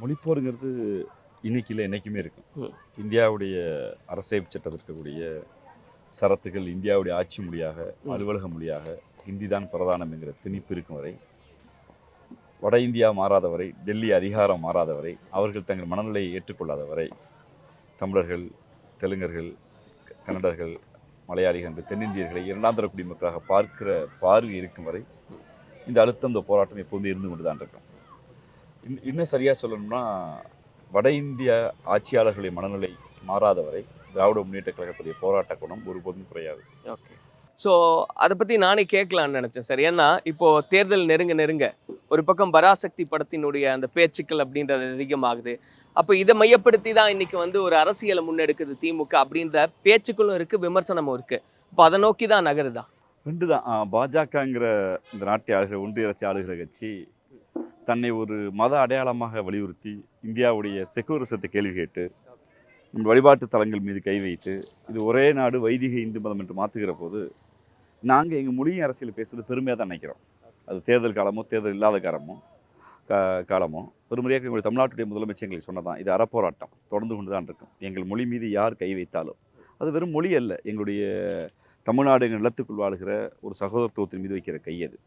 மொழிப்போருங்கிறது இன்னைக்கு இல்லை என்றைக்குமே இருக்கும். ம். இந்தியாவுடைய அரசியல் சட்டத்தில் இருக்கக்கூடிய சரத்துகள் இந்தியாவுடைய ஆட்சி மொழியாக, ம். அலுவலக மொழியாக ஹிந்தி தான் பிரதானம் என்கிற திணிப்பு இருக்கும் வரை, வட இந்தியா மாறாத வரை, டெல்லி அதிகாரம் மாறாத வரை, அவர்கள் தங்கள் மனநிலையை ஏற்றுக்கொள்ளாத வரை, தமிழர்கள், தெலுங்கர்கள், கன்னடர்கள், மலையாளிகள் என்று தென்னிந்தியர்களை இரண்டாம் தர குடிமக்களாக பார்க்கிற பார்வை இருக்கும் வரை இந்த அழுத்தம், இந்த போராட்டம் எப்போதுமே இருந்து கொண்டு தான் இருக்கும். இன்னும் சரியாக சொல்லணும்னா, வட இந்திய ஆட்சியாளர்களுடைய மனநிலை மாறாத வரை திராவிட முன்னேற்ற கழகத்துடைய போராட்ட குணம் ஒருபோதும் குறையாது. ஓகே. ஸோ அதை பற்றி நானே கேட்கலான்னு நினச்சேன் சார். ஏன்னா இப்போது தேர்தல் நெருங்க நெருங்க ஒரு பக்கம் பராசக்தி படத்தினுடைய அந்த பேச்சுக்கள் அப்படின்றது அதிகமாகுது. அப்போ இதை மையப்படுத்தி தான் இன்னைக்கு வந்து ஒரு அரசியலை முன்னெடுக்குது திமுக அப்படின்ற பேச்சுக்களும் இருக்குது, விமர்சனமும் இருக்குது. இப்போ அதை நோக்கி தான் நகருதா? ரெண்டு தான். பாஜகங்கிற இந்த நாட்டை ஆளுகிற ஒன்றிய அரசு ஆளுகிற கட்சி தன்னை ஒரு மத அடையாளமாக வலியுறுத்தி இந்தியாவுடைய செக்குலரிசத்தை கேள்வி கேட்டு வழிபாட்டு தலங்கள் மீது கை வைத்து இது ஒரே நாடு வைதிக இந்து மதம் என்று மாற்றுகிற போது நாங்கள் எங்கள் மொழியும் அரசியல் பேசுவது பெருமையாக தான் நினைக்கிறோம். அது தேர்தல் காலமோ தேர்தல் இல்லாத காலமோ ஒரு முறையாக எங்களுடைய தமிழ்நாட்டுடைய முதலமைச்சர் எங்களுக்கு சொன்னதான், இது அறப்போராட்டம் தொடர்ந்து கொண்டு தான் இருக்கும். எங்கள் மொழி மீது யார் கை வைத்தாலும் அது வெறும் மொழி அல்ல, எங்களுடைய தமிழ்நாடு எங்கள் நிலத்துக்குள் வாழ்கிற ஒரு சகோதரத்துவத்தின் மீது வைக்கிற கை அது.